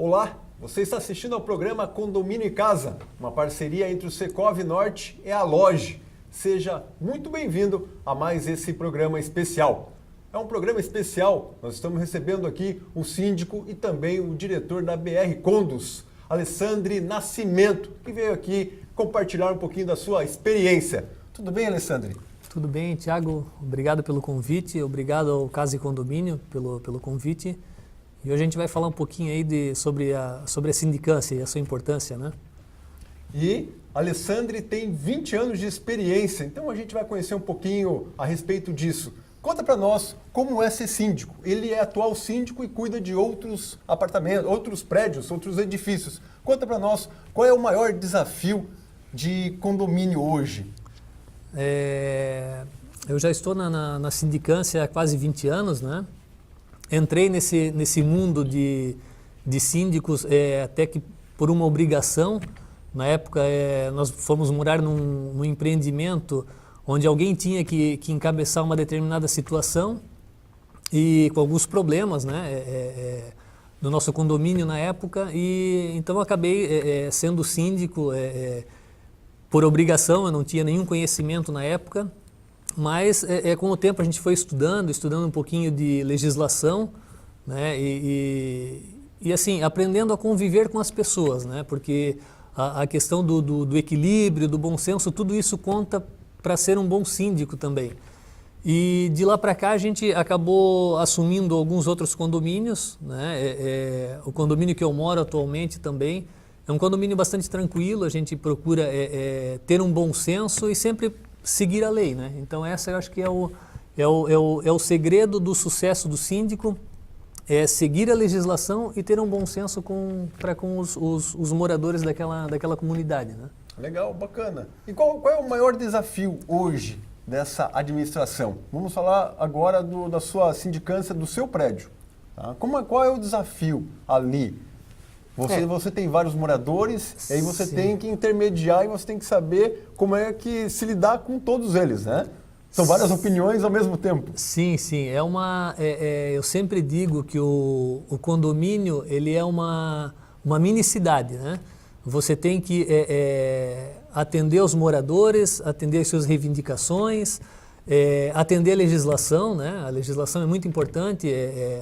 Olá, você está assistindo ao programa Condomínio e Casa, uma parceria entre o Secov Norte e a Loge. Seja muito bem-vindo a mais esse programa especial. É um programa especial, nós estamos recebendo aqui o síndico e também o diretor da BR Condos, Alessandro Nascimento, que veio aqui compartilhar um pouquinho da sua experiência. Tudo bem, Alessandro? Tudo bem, Thiago. Obrigado pelo convite, obrigado ao Casa e Condomínio pelo convite. E hoje a gente vai falar um pouquinho aí sobre a sindicância e a sua importância, né? E Alessandro tem 20 anos de experiência, então a gente vai conhecer um pouquinho a respeito disso. Conta para nós como é ser síndico. Ele é atual síndico e cuida de outros apartamentos, outros prédios, outros edifícios. Conta para nós qual é o maior desafio de condomínio hoje. Eu já estou na sindicância há quase 20 anos, né? Entrei nesse mundo de síndicos até que por uma obrigação. Na época, nós fomos morar num empreendimento onde alguém tinha que encabeçar uma determinada situação e com alguns problemas, né, do nosso condomínio na época. E então eu acabei sendo síndico por obrigação. Eu não tinha nenhum conhecimento na época. Mas com o tempo a gente foi estudando um pouquinho de legislação, né, e assim, aprendendo a conviver com as pessoas, né, porque a questão do equilíbrio, do bom senso, tudo isso conta para ser um bom síndico também. E de lá para cá a gente acabou assumindo alguns outros condomínios, né, o condomínio que eu moro atualmente também é um condomínio bastante tranquilo. A gente procura ter um bom senso e sempre seguir a lei, né? Então essa eu acho que é o segredo do sucesso do síndico, é seguir a legislação e ter um bom senso para com os moradores daquela comunidade, né? Legal, bacana. E qual é o maior desafio hoje dessa administração? Vamos falar agora da sua sindicância, do seu prédio. Tá? Qual é o desafio ali? Você tem vários moradores, e aí você tem que intermediar e você tem que saber como é que se lidar com todos eles, né? São várias opiniões ao mesmo tempo. Sim. Eu sempre digo que o condomínio ele é uma mini cidade, né? Você tem que atender os moradores, atender as suas reivindicações, atender a legislação, né? A legislação é muito importante.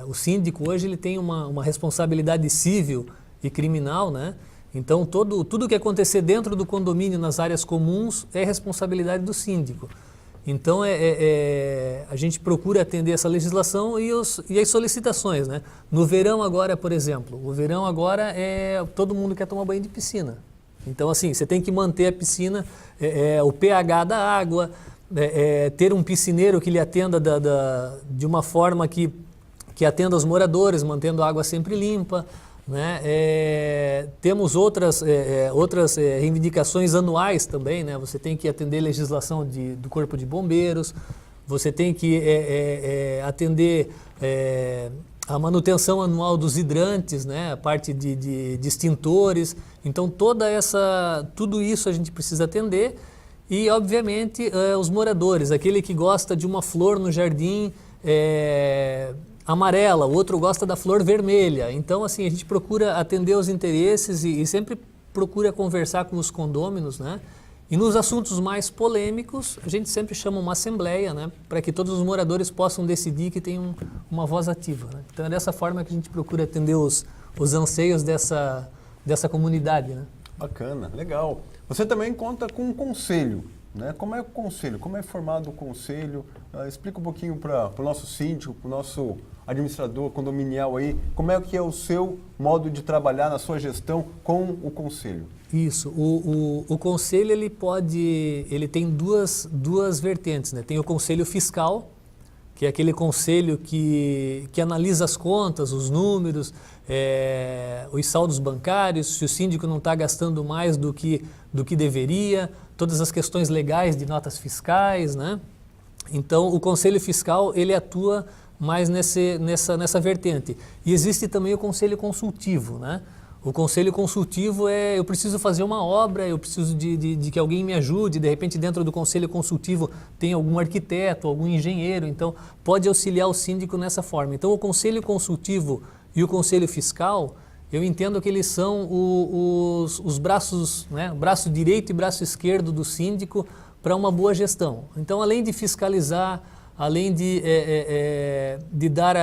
O síndico hoje ele tem uma responsabilidade civil e criminal, né? Então tudo que acontecer dentro do condomínio nas áreas comuns é responsabilidade do síndico. Então a gente procura atender essa legislação e as solicitações, né? No verão agora, por exemplo, todo mundo quer tomar banho de piscina. Então assim, você tem que manter a piscina, o pH da água, ter um piscineiro que lhe atenda de uma forma que atenda os moradores, mantendo a água sempre limpa, né? Temos outras reivindicações anuais também, né? Você tem que atender legislação do Corpo de Bombeiros, você tem que atender a manutenção anual dos hidrantes, né? A parte de extintores. Então tudo isso a gente precisa atender e, obviamente, os moradores, aquele que gosta de uma flor no jardim amarela, o outro gosta da flor vermelha. Então, assim, a gente procura atender os interesses e sempre procura conversar com os condôminos, né? E nos assuntos mais polêmicos, a gente sempre chama uma assembleia, né? Para que todos os moradores possam decidir, que tem uma voz ativa, né? Então, é dessa forma que a gente procura atender os anseios dessa comunidade, né? Bacana, legal. Você também conta com um conselho, né? Como é o conselho? Como é formado o conselho? Explica um pouquinho para o nosso síndico, para o nosso administrador condominial aí, como é que é o seu modo de trabalhar na sua gestão com o conselho? Isso, o conselho ele tem duas vertentes, né? Tem o conselho fiscal, que é aquele conselho que analisa as contas, os números, os saldos bancários, se o síndico não está gastando mais do que deveria, todas as questões legais de notas fiscais, né? Então, o conselho fiscal ele atua mais nessa vertente. E existe também o conselho consultivo, né? O conselho consultivo eu preciso fazer uma obra, eu preciso de que alguém me ajude, de repente dentro do conselho consultivo tem algum arquiteto, algum engenheiro, então pode auxiliar o síndico nessa forma. Então o conselho consultivo e o conselho fiscal, eu entendo que eles são os braços, né, braço direito e braço esquerdo do síndico para uma boa gestão. Então, além de fiscalizar, além de dar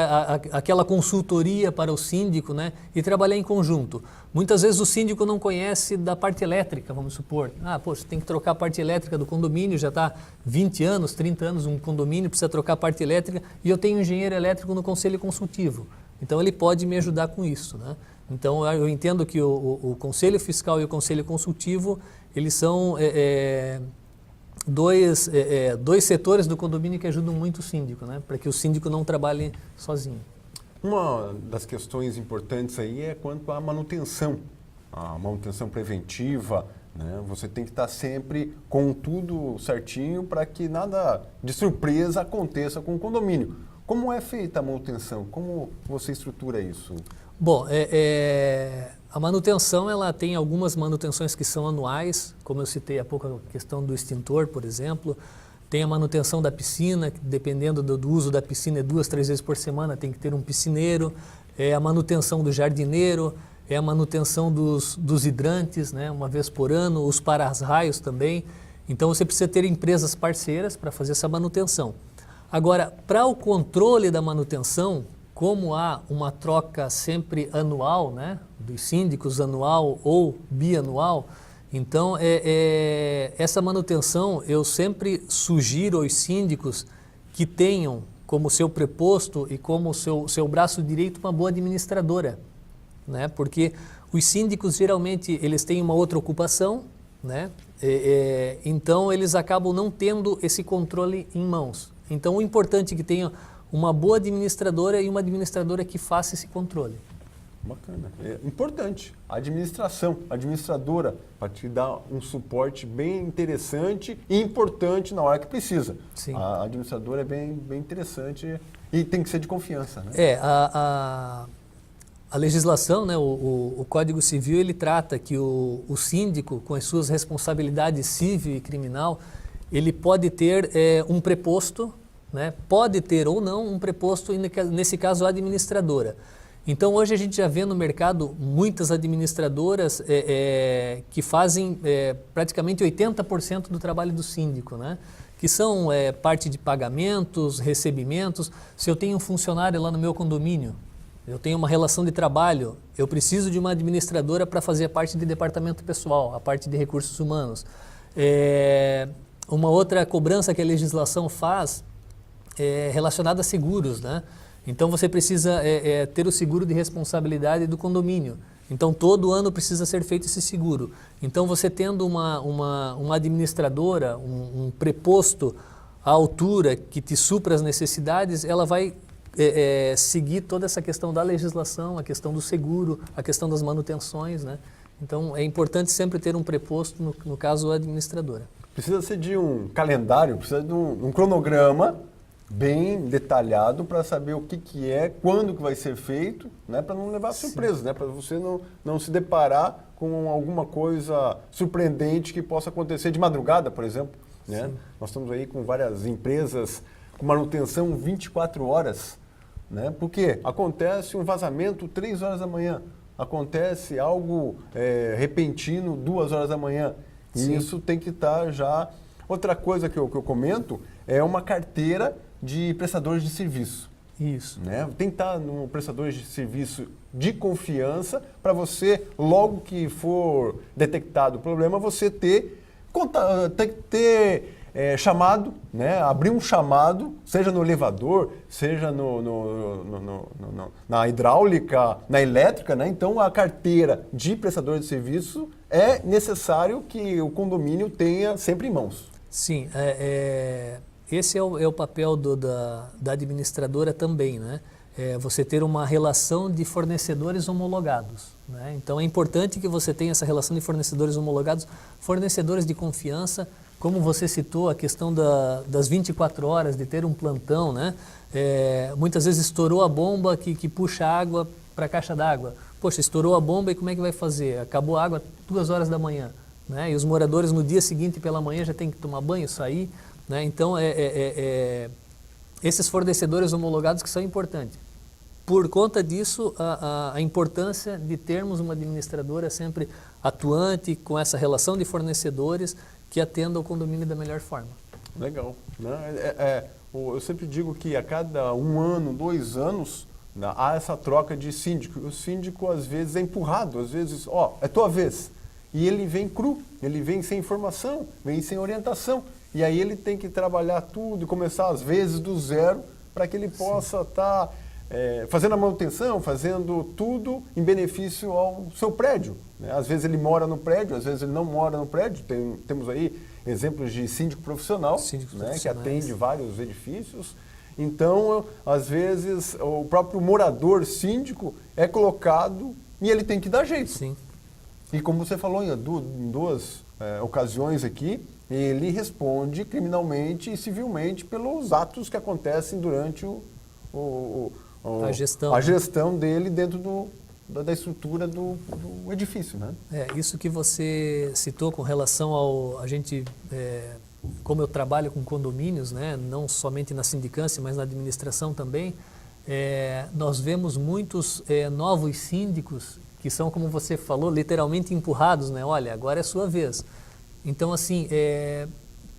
aquela consultoria para o síndico, né, e trabalhar em conjunto. Muitas vezes o síndico não conhece da parte elétrica, vamos supor. Poxa, tem que trocar a parte elétrica do condomínio, já está 20 anos, 30 anos um condomínio, precisa trocar a parte elétrica, e eu tenho um engenheiro elétrico no conselho consultivo. Então ele pode me ajudar com isso, né? Então eu entendo que o conselho fiscal e o conselho consultivo, eles são dois setores do condomínio que ajudam muito o síndico, né? Para que o síndico não trabalhe sozinho. Uma das questões importantes aí é quanto à manutenção, a manutenção preventiva, né? Você tem que estar sempre com tudo certinho para que nada de surpresa aconteça com o condomínio. Como é feita a manutenção? Como você estrutura isso? Bom, a manutenção, ela tem algumas manutenções que são anuais, como eu citei há pouco a questão do extintor, por exemplo. Tem a manutenção da piscina, que dependendo do uso da piscina, 2, 3 vezes por semana tem que ter um piscineiro. É a manutenção do jardineiro, é a manutenção dos hidrantes, né, uma vez por ano, os para-raios também. Então você precisa ter empresas parceiras para fazer essa manutenção. Agora, para o controle da manutenção, como há uma troca sempre anual, né, dos síndicos, anual ou bianual, então essa manutenção eu sempre sugiro aos síndicos que tenham como seu preposto e como seu braço direito uma boa administradora, né, porque os síndicos geralmente eles têm uma outra ocupação, né, então eles acabam não tendo esse controle em mãos. Então o importante é que tenha uma boa administradora e uma administradora que faça esse controle. Bacana. É importante. A administradora, para te dar um suporte bem interessante e importante na hora que precisa. Sim. A administradora é bem interessante e tem que ser de confiança, né? A legislação, né, o Código Civil, ele trata que o síndico, com as suas responsabilidades civil e criminal, ele pode ter um preposto, né? Pode ter ou não um preposto, nesse caso a administradora. Então hoje a gente já vê no mercado muitas administradoras que fazem praticamente 80% do trabalho do síndico, né? Que são parte de pagamentos, recebimentos. Se eu tenho um funcionário lá no meu condomínio, eu tenho uma relação de trabalho, eu preciso de uma administradora para fazer a parte de departamento pessoal, a parte de recursos humanos. Uma outra cobrança que a legislação faz é relacionada a seguros, né? Então você precisa ter o seguro de responsabilidade do condomínio. Então todo ano precisa ser feito esse seguro. Então você tendo uma administradora, um preposto à altura que te supra as necessidades, ela vai seguir toda essa questão da legislação, a questão do seguro, a questão das manutenções, né? Então é importante sempre ter um preposto, no caso a administradora. Precisa ser de um calendário, precisa de um cronograma bem detalhado para saber o que é, quando que vai ser feito, né, para não levar surpresas, né, para você não se deparar com alguma coisa surpreendente que possa acontecer de madrugada, por exemplo. Né? Nós estamos aí com várias empresas com manutenção 24 horas, né, porque acontece um vazamento 3 horas da manhã, acontece algo repentino 2 horas da manhã, e Sim. isso tem que estar já... Outra coisa que eu comento é uma carteira de prestadores de serviço. Isso. Né? Tem que estar no prestador de serviço de confiança para você, logo que for detectado o problema, você ter chamado, né? Abrir um chamado, seja no elevador, seja na hidráulica, na elétrica, né? Então a carteira de prestador de serviço é necessário que o condomínio tenha sempre em mãos. Sim, esse é o papel da administradora também, né? Você ter uma relação de fornecedores homologados, né? Então é importante que você tenha essa relação de fornecedores homologados, fornecedores de confiança, como você citou, a questão das 24 horas, de ter um plantão, né? Muitas vezes estourou a bomba que puxa água para a caixa d'água. Poxa, estourou a bomba e como é que vai fazer? Acabou a água 2 horas da manhã. Né? E os moradores no dia seguinte pela manhã já têm que tomar banho, sair, né? Então esses fornecedores homologados que são importantes. por conta disso, a importância de termos uma administradora sempre atuante, com essa relação de fornecedores, que atenda o condomínio da melhor forma. Legal. Né? Eu sempre digo que a cada 1 ano, 2 anos, né, há essa troca de síndico. O síndico, às vezes, é empurrado, às vezes, é tua vez. E ele vem cru, ele vem sem informação, vem sem orientação. E aí ele tem que trabalhar tudo e começar, às vezes, do zero, para que ele possa estar fazendo a manutenção, fazendo tudo em benefício ao seu prédio. Né? Às vezes ele mora no prédio, às vezes ele não mora no prédio. Temos aí exemplos de síndico profissional, né, que atende vários edifícios. Então, às vezes, o próprio morador síndico é colocado e ele tem que dar jeito. Sim. E como você falou em 2 ocasiões aqui, ele responde criminalmente e civilmente pelos atos que acontecem durante a gestão dele dentro da estrutura do edifício, né? Isso que você citou com relação a gente, como eu trabalho com condomínios, né, não somente na sindicância, mas na administração também, nós vemos muitos novos síndicos que são, como você falou, literalmente empurrados, né? Olha, agora é sua vez. Então, assim,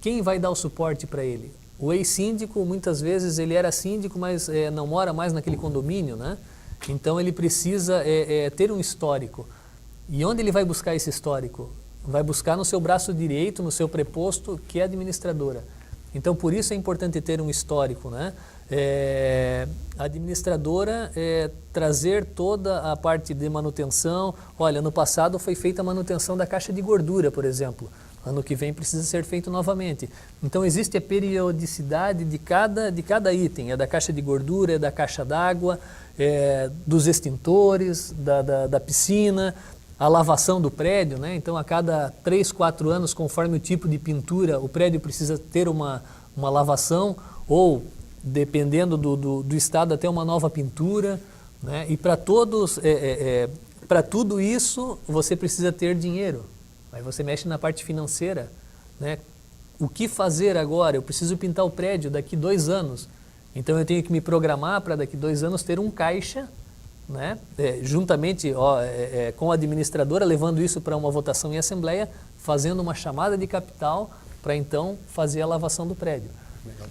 quem vai dar o suporte para ele? O ex-síndico, muitas vezes, ele era síndico, mas não mora mais naquele condomínio, né? Então, ele precisa ter um histórico. E onde ele vai buscar esse histórico? Vai buscar no seu braço direito, no seu preposto, que é a administradora. Então, por isso é importante ter um histórico, né? A administradora trazer toda a parte de manutenção. Olha, no passado foi feita a manutenção da caixa de gordura, por exemplo. Ano que vem precisa ser feito novamente. Então, existe a periodicidade de cada item. É da caixa de gordura, é da caixa d'água, dos extintores, da piscina, a lavação do prédio, né? Então, a cada 3, 4 anos, conforme o tipo de pintura, o prédio precisa ter uma lavação ou, dependendo do estado, até uma nova pintura, né? E para tudo isso, você precisa ter dinheiro. Aí você mexe na parte financeira, né? O que fazer agora? Eu preciso pintar o prédio daqui 2 anos. Então eu tenho que me programar para daqui 2 anos ter um caixa, né? Juntamente com a administradora, levando isso para uma votação em assembleia, fazendo uma chamada de capital para então fazer a lavação do prédio. Legal.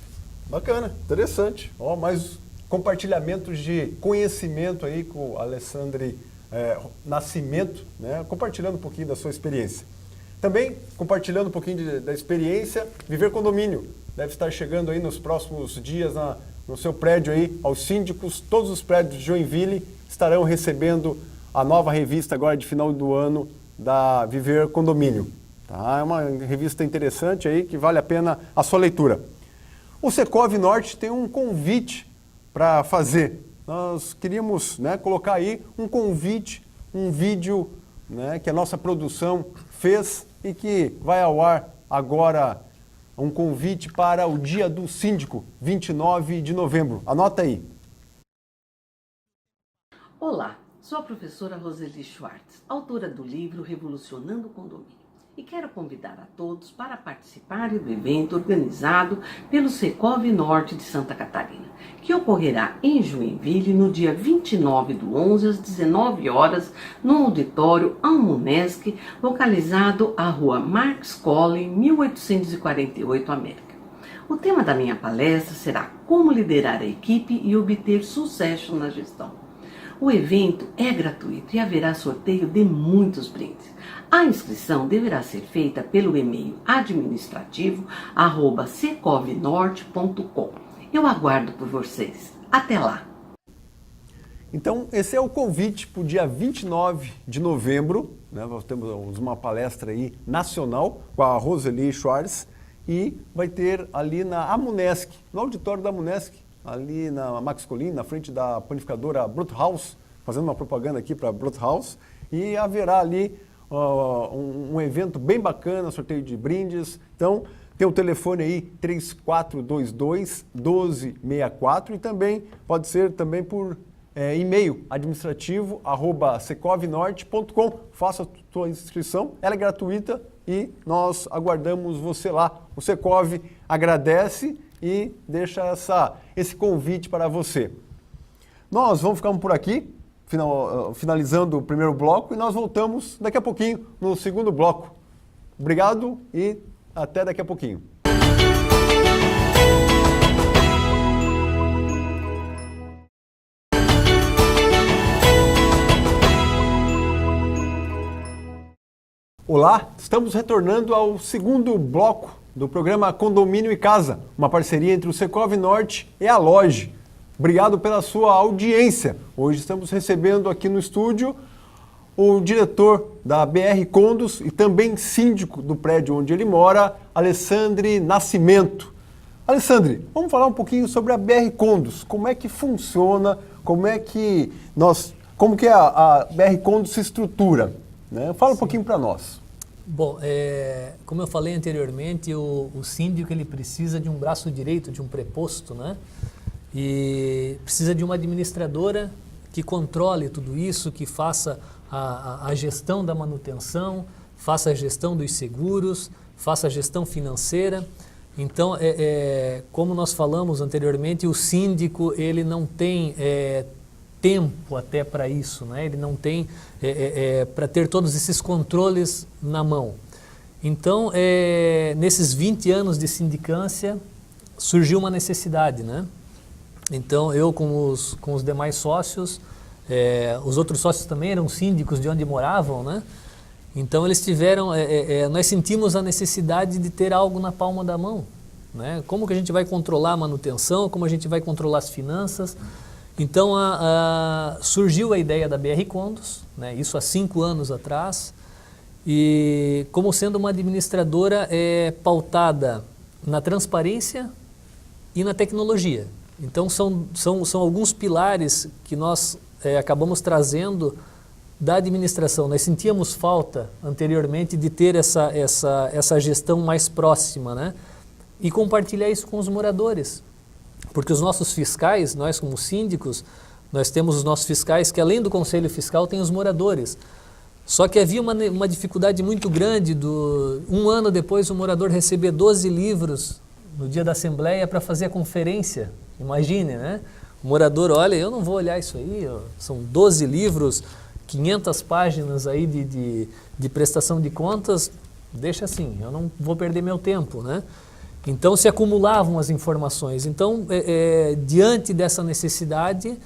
Bacana, interessante. Mais compartilhamentos de conhecimento aí com o Alessandro Nascimento, né? Compartilhando um pouquinho da sua experiência. Também compartilhando um pouquinho da experiência, Viver Condomínio. Deve estar chegando aí nos próximos dias no seu prédio aí, aos síndicos. Todos os prédios de Joinville estarão recebendo a nova revista agora de final do ano da Viver Condomínio. Tá? É uma revista interessante aí que vale a pena a sua leitura. O Secov Norte tem um convite para fazer. Nós queríamos, né, colocar aí um convite, um vídeo, né, que a nossa produção fez e que vai ao ar agora, um convite para o Dia do Síndico, 29 de novembro. Anota aí. Olá, sou a professora Roseli Schwartz, autora do livro Revolucionando o Condomínio. E quero convidar a todos para participarem do evento organizado pelo Secov Norte de Santa Catarina, que ocorrerá em Joinville no dia 29/11 às 19 horas no auditório Amunesc, localizado à rua Marx Collin, 1848, América. O tema da minha palestra será como liderar a equipe e obter sucesso na gestão. O evento é gratuito e haverá sorteio de muitos brindes. A inscrição deverá ser feita pelo e-mail administrativo@secovnorte.com. Eu aguardo por vocês. Até lá! Então, esse é o convite para o dia 29 de novembro. Né? Nós temos uma palestra aí nacional com a Roseli Schwartz e vai ter ali na Amunesc, no auditório da Amunesc, ali na Max Collin, na frente da panificadora Bruthaus, fazendo uma propaganda aqui para Bruthaus, e haverá ali um evento bem bacana, sorteio de brindes. Então, tem o telefone aí 3422-1264 e também pode ser também por e-mail administrativo@secovnorte.com. Faça a sua inscrição, ela é gratuita e nós aguardamos você lá. O Secov agradece e deixa esse convite para você. Nós vamos ficar por aqui, finalizando o primeiro bloco, e nós voltamos daqui a pouquinho no segundo bloco. Obrigado e até daqui a pouquinho. Olá, estamos retornando ao segundo bloco do programa Condomínio e Casa, uma parceria entre o Secov Norte e a Loge. Obrigado pela sua audiência. Hoje estamos recebendo aqui no estúdio o diretor da BR Condos e também síndico do prédio onde ele mora, Alessandri Nascimento. Alessandri, vamos falar um pouquinho sobre a BR Condos. Como é que funciona, como que a BR Condos se estrutura, né? Fala um pouquinho para nós. Bom, como eu falei anteriormente, o síndico ele precisa de um braço direito, de um preposto, né? E precisa de uma administradora que controle tudo isso, que faça a gestão da manutenção, faça a gestão dos seguros, faça a gestão financeira. Então, como nós falamos anteriormente, o síndico ele não tem tempo até para isso, né? Ele não tem para ter todos esses controles na mão. Então, nesses 20 anos de sindicância, surgiu uma necessidade, né? Então, eu com os demais sócios, os outros sócios também eram síndicos de onde moravam, né? Então, eles tiveram, nós sentimos a necessidade de ter algo na palma da mão, né? Como que a gente vai controlar a manutenção, como a gente vai controlar as finanças. Então, surgiu a ideia da BR Condos, né? Isso há 5 anos atrás, e como sendo uma administradora pautada na transparência e na tecnologia. Então, são alguns pilares que nós acabamos trazendo da administração. Nós sentíamos falta anteriormente de ter essa gestão mais próxima, né? E compartilhar isso com os moradores. Porque os nossos fiscais, nós como síndicos, nós temos os nossos fiscais que além do conselho fiscal tem os moradores. Só que havia uma dificuldade muito grande um ano depois o morador receber 12 livros no dia da assembleia para fazer a conferência. Imagine, né? O morador, olha, eu não vou olhar isso aí, são 12 livros, 500 páginas aí de prestação de contas, deixa assim, eu não vou perder meu tempo, né? Então se acumulavam as informações. Então, diante dessa necessidade,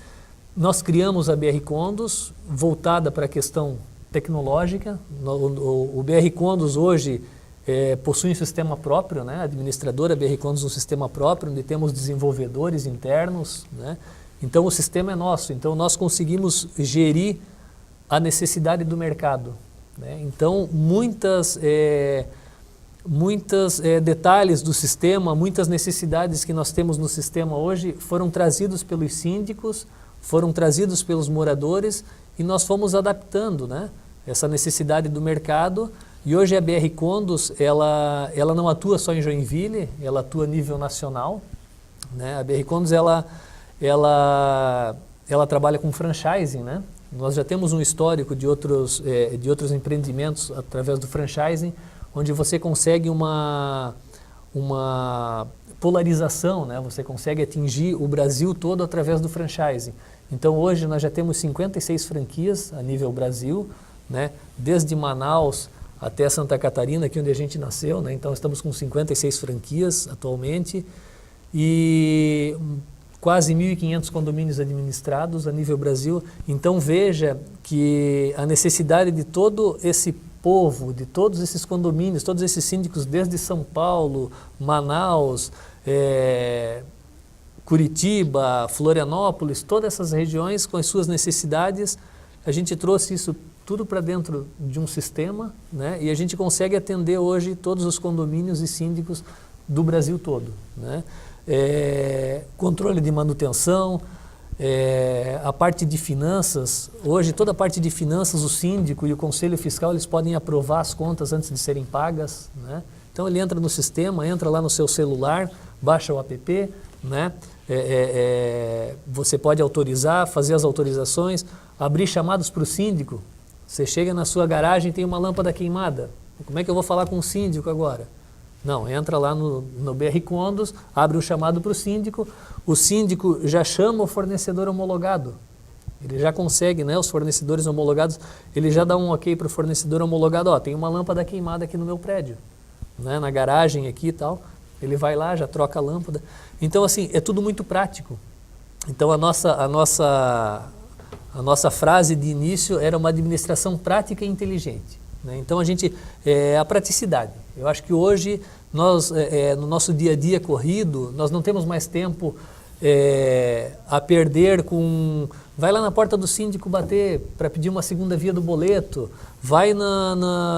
nós criamos a BR Condos, voltada para a questão tecnológica. O BR Condos hoje possui um sistema próprio, né? A administradora BR Condos um sistema próprio, onde temos desenvolvedores internos, né? Então o sistema é nosso, então nós conseguimos gerir a necessidade do mercado, né? Então muitos detalhes do sistema, muitas necessidades que nós temos no sistema hoje foram trazidos pelos síndicos, foram trazidos pelos moradores e nós fomos adaptando, né? Essa necessidade do mercado. E hoje a BR Condos, ela não atua só em Joinville, ela atua a nível nacional, né? A BR Condos, ela trabalha com franchising, né? Nós já temos um histórico de outros empreendimentos através do franchising, onde você consegue uma polarização, né? Você consegue atingir o Brasil todo através do franchising. Então hoje nós já temos 56 franquias a nível Brasil, né? Desde Manaus até Santa Catarina, aqui onde a gente nasceu, né? Então estamos com 56 franquias atualmente e quase 1.500 condomínios administrados a nível Brasil. Então veja que a necessidade de todo esse povo, de todos esses condomínios, todos esses síndicos desde São Paulo, Manaus, Curitiba, Florianópolis, todas essas regiões com as suas necessidades, a gente trouxe isso tudo para dentro de um sistema, né? E a gente consegue atender hoje todos os condomínios e síndicos do Brasil todo, né? Controle de manutenção, a parte de finanças. Hoje toda a parte de finanças, o síndico e o conselho fiscal eles podem aprovar as contas antes de serem pagas, né? Então ele entra no sistema, entra lá no seu celular, baixa o app, né? Você pode autorizar, fazer as autorizações, abrir chamados para o síndico. Você chega na sua garagem e tem uma lâmpada queimada. Como é que eu vou falar com o síndico agora? Não, entra lá no BR Condos, abre um chamado para o síndico já chama o fornecedor homologado. Ele já consegue, né, os fornecedores homologados, ele já dá um ok para o fornecedor homologado, ó, tem uma lâmpada queimada aqui no meu prédio, né, na garagem aqui e tal. Ele vai lá, já troca a lâmpada. Então, assim, é tudo muito prático. Então, a nossa frase de início era uma administração prática e inteligente, né? Então, a praticidade. Eu acho que hoje, nós, no nosso dia a dia corrido, nós não temos mais tempo a perder com... Vai lá na porta do síndico bater para pedir uma segunda via do boleto, vai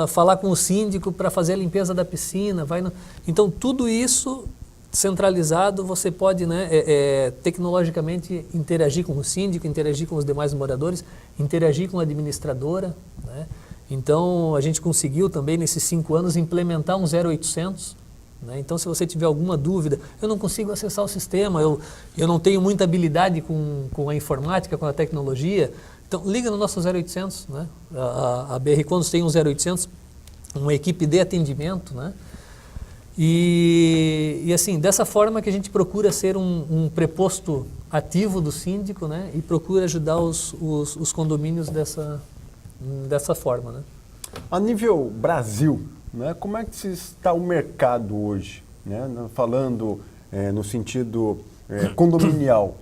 falar com o síndico para fazer a limpeza da piscina, Então, tudo isso centralizado, você pode, né, tecnologicamente interagir com o síndico, interagir com os demais moradores, interagir com a administradora, né? Então, a gente conseguiu também, nesses 5 anos, implementar um 0800, né? Então, se você tiver alguma dúvida, eu não consigo acessar o sistema, eu não tenho muita habilidade com a informática, com a tecnologia, então liga no nosso 0800, né? A BR Condos tem um 0800, uma equipe de atendimento, né? E assim, dessa forma que a gente procura ser um preposto ativo do síndico, né? E procura ajudar os condomínios dessa forma, né? A nível Brasil, né, como é que está o mercado hoje, né? Falando no sentido condominial,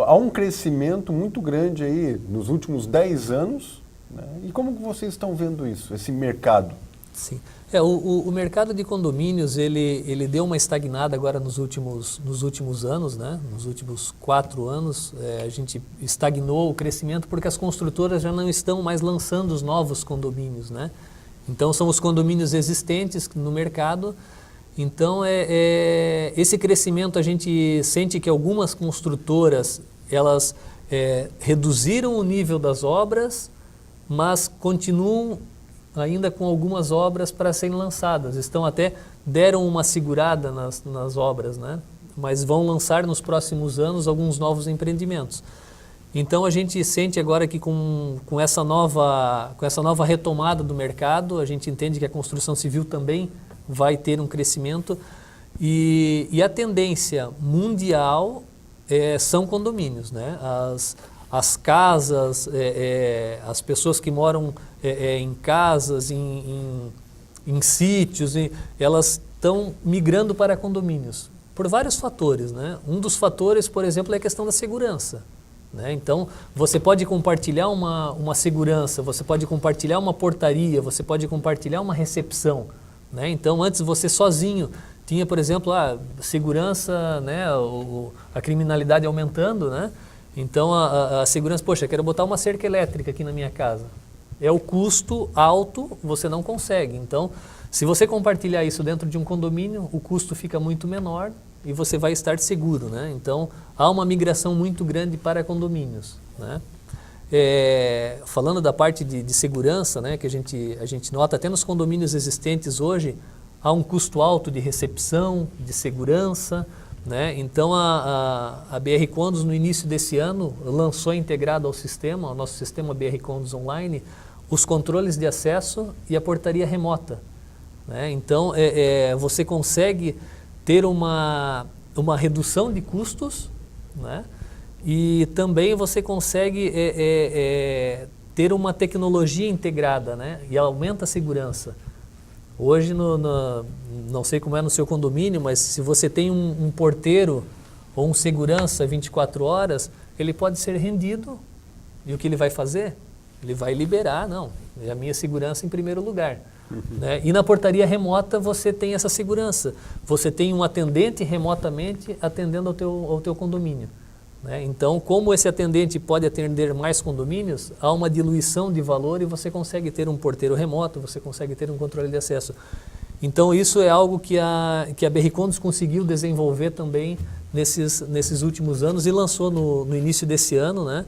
há um crescimento muito grande aí nos últimos 10 anos, né? E como que vocês estão vendo isso, esse mercado? Sim. O mercado de condomínios, ele deu uma estagnada agora nos últimos anos, né? Nos últimos 4 anos, a gente estagnou o crescimento porque as construtoras já não estão mais lançando os novos condomínios, né? Então, são os condomínios existentes no mercado. Então, esse crescimento, a gente sente que algumas construtoras, elas reduziram o nível das obras, mas continuam ainda com algumas obras para serem lançadas. Deram uma segurada nas obras, né? Mas vão lançar nos próximos anos alguns novos empreendimentos. Então, a gente sente agora que com essa nova retomada do mercado, a gente entende que a construção civil também vai ter um crescimento e a tendência mundial são condomínios, né? As casas, as pessoas que moram em casas, em sítios, elas estão migrando para condomínios por vários fatores, né? Um dos fatores, por exemplo, é a questão da segurança, né? Então, você pode compartilhar uma segurança, você pode compartilhar uma portaria, você pode compartilhar uma recepção, né? Então, antes você sozinho tinha, por exemplo, a segurança, né? A criminalidade aumentando, né? Então, a segurança, poxa, quero botar uma cerca elétrica aqui na minha casa. É o custo alto, você não consegue. Então, se você compartilhar isso dentro de um condomínio, o custo fica muito menor e você vai estar seguro, né? Então, há uma migração muito grande para condomínios, né? Falando da parte de segurança, né, que a gente nota, até nos condomínios existentes hoje, há um custo alto de recepção, de segurança, né? Então, a BR Condos, no início desse ano, lançou integrado ao sistema, ao nosso sistema BR Condos Online, os controles de acesso e a portaria remota, né? Então, você consegue ter uma redução de custos, né? E também você consegue ter uma tecnologia integrada, né? E aumenta a segurança. Hoje, não sei como é no seu condomínio, mas se você tem um porteiro ou um segurança 24 horas, ele pode ser rendido. E o que ele vai fazer? Ele vai liberar, é a minha segurança em primeiro lugar. Né? E na portaria remota você tem essa segurança. Você tem um atendente remotamente atendendo ao teu condomínio. Né? Então, como esse atendente pode atender mais condomínios, há uma diluição de valor e você consegue ter um porteiro remoto, você consegue ter um controle de acesso. Então, isso é algo que a BR Condos conseguiu desenvolver também nesses últimos anos e lançou no início desse ano, né?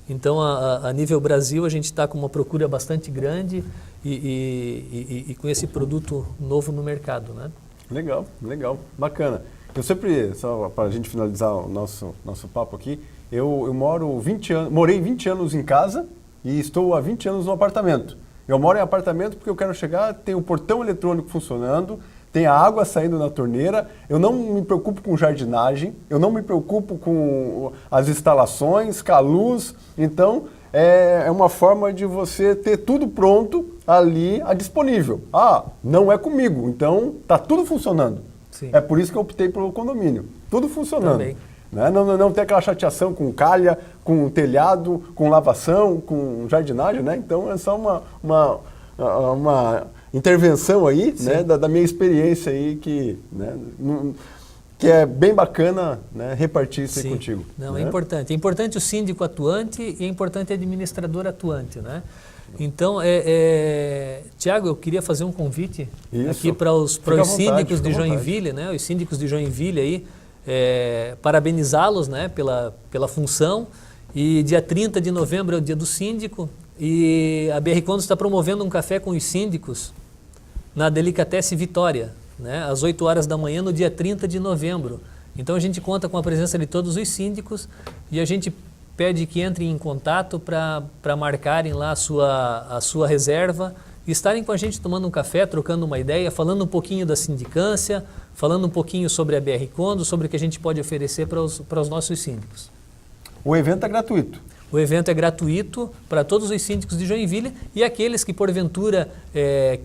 Então, a nível Brasil, a gente está com uma procura bastante grande e com esse produto novo no mercado, né? Legal, legal, bacana. Eu sempre, só para a gente finalizar o nosso papo aqui, eu morei 20 anos em casa e estou há 20 anos no apartamento. Eu moro em apartamento porque eu quero chegar, tem o portão eletrônico funcionando, tem a água saindo na torneira, eu não me preocupo com jardinagem, eu não me preocupo com as instalações, com a luz. Então, é uma forma de você ter tudo pronto ali, disponível. Ah, não é comigo, então tá tudo funcionando. Sim. É por isso que eu optei pelo condomínio. Tudo funcionando. Também. Né? Não tem aquela chateação com calha, com telhado, com lavação, com jardinagem, né? Então é só uma intervenção aí, né, da minha experiência aí que, né, que é bem bacana, né, repartir isso aí contigo. Não, né? é importante. É importante o síndico atuante e é importante o administrador atuante, né? Então, Tiago, eu queria fazer um convite aqui para os síndicos de Joinville, né? Os síndicos de Joinville aí, parabenizá-los, né, pela função. E dia 30 de novembro é o dia do síndico e a BR Condos está promovendo um café com os síndicos na Delicatesse Vitória, né, às 8 horas da manhã, no dia 30 de novembro. Então a gente conta com a presença de todos os síndicos e a gente pede que entrem em contato para marcarem lá a sua reserva e estarem com a gente tomando um café, trocando uma ideia, falando um pouquinho da sindicância, falando um pouquinho sobre a BR Condos, sobre o que a gente pode oferecer para os nossos síndicos. O evento é gratuito. O evento é gratuito para todos os síndicos de Joinville e aqueles que, porventura,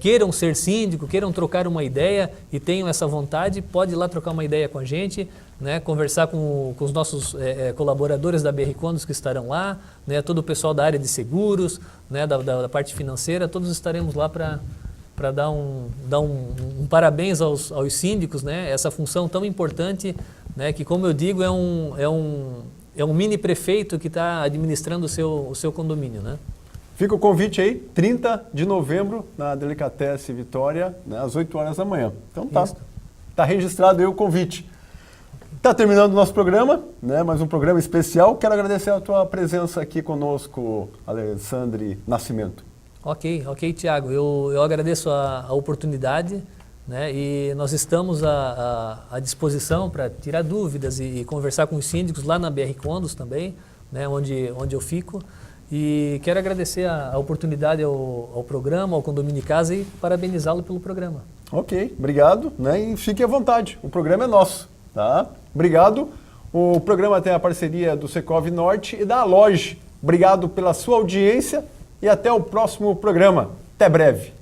queiram ser síndico, queiram trocar uma ideia e tenham essa vontade, pode ir lá trocar uma ideia com a gente, né, conversar com os nossos colaboradores da BR Condos que estarão lá, né, todo o pessoal da área de seguros, né, da parte financeira, todos estaremos lá para dar um parabéns aos síndicos, né, essa função tão importante, né, que, como eu digo, é um mini prefeito que está administrando o seu condomínio, né? Fica o convite aí, 30 de novembro, na Delicatesse Vitória, né, às 8 horas da manhã. Então tá registrado aí o convite. Está terminando o nosso programa, né, mais um programa especial. Quero agradecer a tua presença aqui conosco, Alexandre Nascimento. Ok, Tiago. Eu agradeço a oportunidade, né, e nós estamos à disposição para tirar dúvidas e conversar com os síndicos lá na BR Condos também, né, onde eu fico. E quero agradecer a oportunidade ao programa, ao Condomínio Casa e parabenizá-lo pelo programa. Ok, obrigado, né, e fique à vontade, o programa é nosso, tá? Obrigado. O programa tem a parceria do Secov Norte e da Aloge. Obrigado pela sua audiência e até o próximo programa. Até breve.